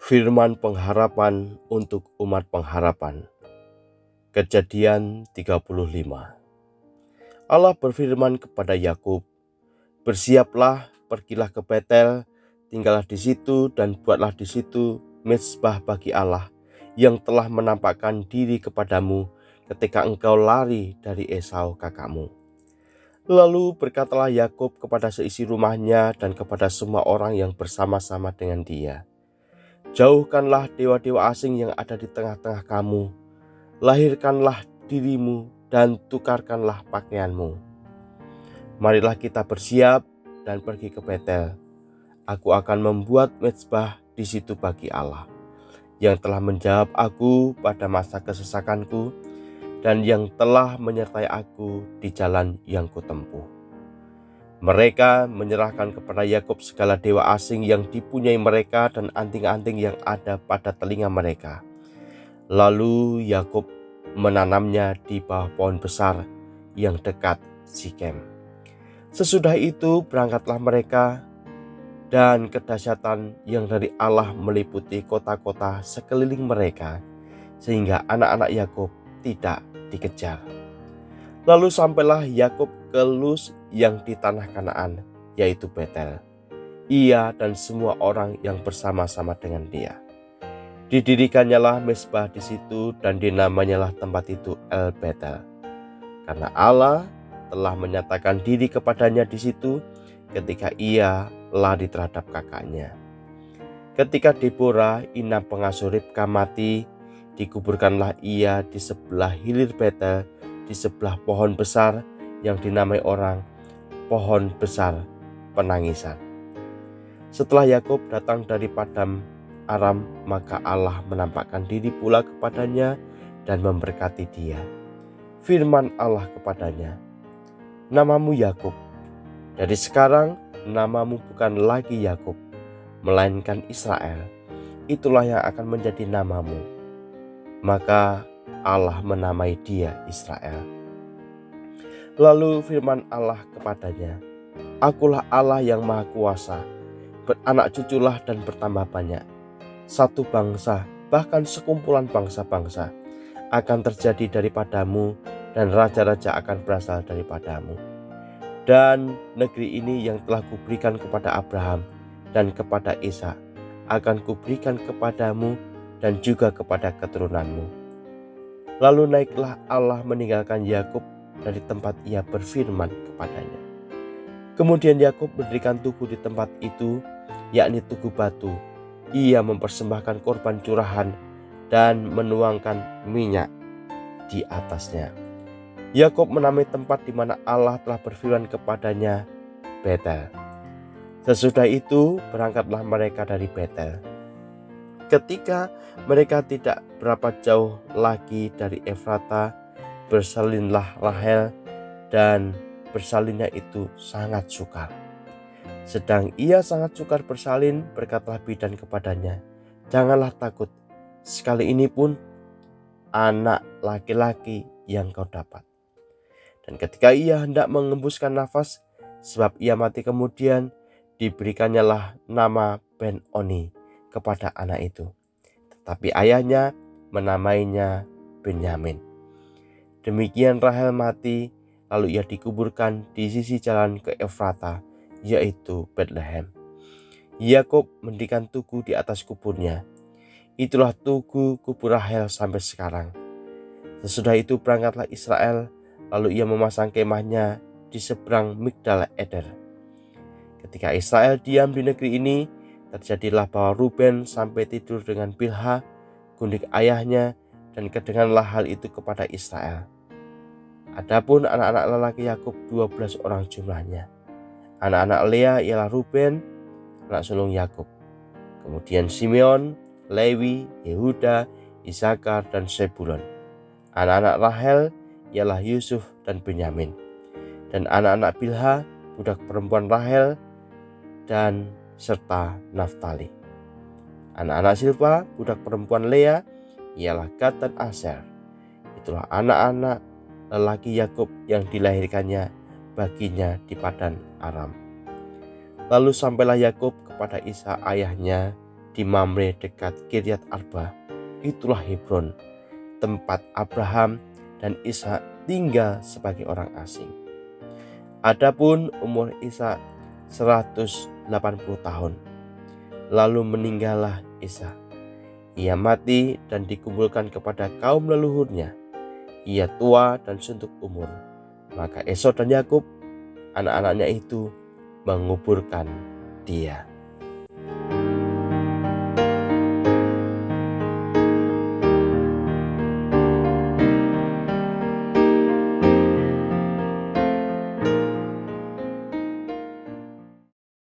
Firman pengharapan untuk umat pengharapan. Kejadian 35. Allah berfirman kepada Yakub, "Bersiaplah, pergilah ke Betel, tinggallah di situ dan buatlah di situ mezbah bagi Allah yang telah menampakkan diri kepadamu ketika engkau lari dari Esau kakakmu." Lalu berkatalah Yakub kepada seisi rumahnya dan kepada semua orang yang bersama-sama dengan dia, "Jauhkanlah dewa-dewa asing yang ada di tengah-tengah kamu. Lahirkanlah dirimu dan tukarkanlah pakaianmu. Marilah kita bersiap dan pergi ke Betel. Aku akan membuat mezbah di situ bagi Allah, yang telah menjawab aku pada masa kesesakanku dan yang telah menyertai aku di jalan yang kutempuh." Mereka menyerahkan kepada Yakub segala dewa asing yang dipunyai mereka dan anting-anting yang ada pada telinga mereka. Lalu Yakub menanamnya di bawah pohon besar yang dekat Sikem. Sesudah itu berangkatlah mereka, dan kedahsyatan yang dari Allah meliputi kota-kota sekeliling mereka, sehingga anak-anak Yakub tidak dikejar. Lalu sampailah Yakub ke Luz yang di tanah Kanaan, yaitu Betel, ia dan semua orang yang bersama-sama dengan dia. Didirikannya mezbah di situ dan dinamanyalah tempat itu El Betel, karena Allah telah menyatakan diri kepadanya di situ ketika ia lari terhadap kakaknya. Ketika Deborah, inap pengasuh Ribka, mati, dikuburkanlah ia di sebelah hilir Betel, di sebelah pohon besar yang dinamai orang pohon besar penangisan. Setelah Yakub datang dari Paddan Aram, maka Allah menampakkan diri pula kepadanya dan memberkati dia. Firman Allah kepadanya, "Namamu Yakub. Dari sekarang namamu bukan lagi Yakub, melainkan Israel. Itulah yang akan menjadi namamu." Maka Allah menamai dia Israel. Lalu firman Allah kepadanya, "Akulah Allah yang Maha Kuasa. Beranak cuculah dan bertambah banyak. Satu bangsa, bahkan sekumpulan bangsa-bangsa, akan terjadi daripadamu, dan raja-raja akan berasal daripadamu. Dan negeri ini yang telah kuberikan kepada Abraham dan kepada Ishak akan kuberikan kepadamu dan juga kepada keturunanmu." Lalu naiklah Allah meninggalkan Yakub dari tempat ia berfirman kepadanya. Kemudian Yakub mendirikan tugu di tempat itu, yakni tugu batu. Ia mempersembahkan korban curahan dan menuangkan minyak di atasnya. Yakub menamai tempat di mana Allah telah berfirman kepadanya Betel. Sesudah itu berangkatlah mereka dari Betel. Ketika mereka tidak berapa jauh lagi dari Efrata, bersalinlah Rahel, dan bersalinnya itu sangat sukar. Sedang ia sangat sukar bersalin, berkatalah bidan kepadanya, "Janganlah takut, sekali ini pun anak laki-laki yang kau dapat." Dan ketika ia hendak mengembuskan nafas, sebab ia mati kemudian, diberikannya nama Ben-Oni kepada anak itu. Tetapi ayahnya menamainya Benyamin. Demikian Rahel mati, lalu ia dikuburkan di sisi jalan ke Efrata, yaitu Betlehem. Yakub mendirikan tugu di atas kuburnya. Itulah tugu kubur Rahel sampai sekarang. Sesudah itu berangkatlah Israel, lalu ia memasang kemahnya di seberang Migdal Eder. Ketika Israel diam di negeri ini, terjadilah bahwa Ruben sampai tidur dengan Bilha, gundik ayahnya, dan kedenganlah hal itu kepada Israel. Adapun anak-anak lelaki Yakub 12 orang jumlahnya. Anak-anak Lea ialah Ruben, anak sulung Yakub. Kemudian Simeon, Lewi, Yehuda, Isakar, dan Sebulon. Anak-anak Rahel ialah Yusuf dan Benyamin. Dan anak-anak Bilha, budak perempuan Rahel, dan serta Naftali. Anak-anak Silpa, budak perempuan Lea, ialah Gad dan Aser. Itulah anak-anak lelaki Yakub yang dilahirkannya baginya di Paddan Aram. Lalu sampailah Yakub kepada Ishak ayahnya di Mamre dekat Kiryat Arba. Itulah Hebron, tempat Abraham dan Ishak tinggal sebagai orang asing. Adapun umur Ishak 180 tahun. Lalu meninggallah Ishak. Ia mati dan dikumpulkan kepada kaum leluhurnya. Ia tua dan suntuk umur. Maka Esau dan Yakub, anak-anaknya itu, menguburkan dia.